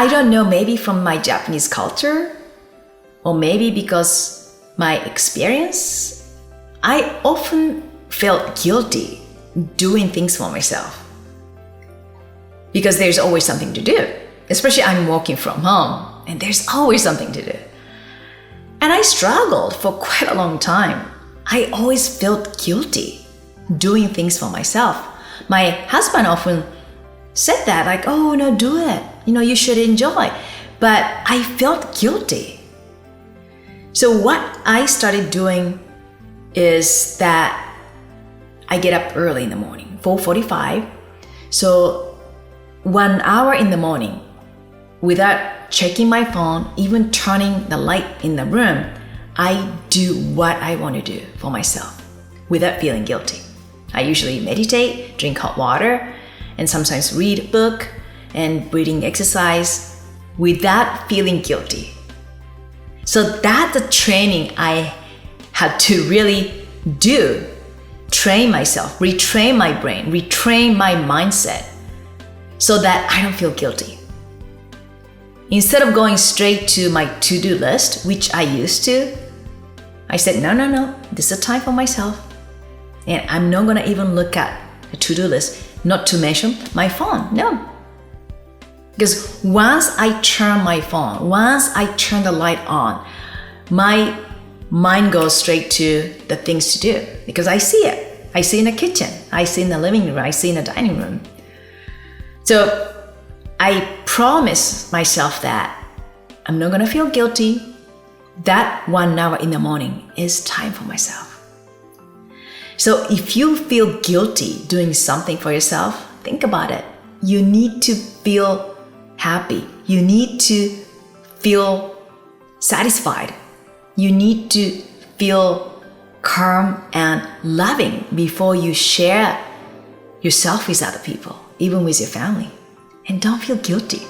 I don't know, maybe from my Japanese culture, or maybe because my experience, I often felt guilty doing things for myself. Because there's always something to do. Especially I'm working from home, and there's always something to do. And I struggled for quite a long time. I always felt guilty doing things for myself. My husband often said that, like, oh, no, do it. You should enjoy. But I felt guilty. So what I started doing is that I get up early in the morning, 4:45. So 1 hour in the morning, without checking my phone, even turning the light in the room, I do what I want to do for myself without feeling guilty. I usually meditate, drink hot water, and sometimes read a book and breathing exercise without feeling guilty. So that's the training I had to really do. Train myself, retrain my brain, retrain my mindset so that I don't feel guilty. Instead of going straight to my to-do list, which I used to, I said, no, this is a time for myself. And I'm not gonna even look at the to-do list, not to mention my phone, no. Because once I turn my phone, once I turn the light on, my mind goes straight to the things to do because I see it. I see in the kitchen, I see in the living room, I see in the dining room. So I promise myself that I'm not gonna feel guilty. That 1 hour in the morning is time for myself. So if you feel guilty doing something for yourself, think about it. You need to feel happy. You need to feel satisfied. You need to feel calm and loving before you share yourself with other people, even with your family. And don't feel guilty.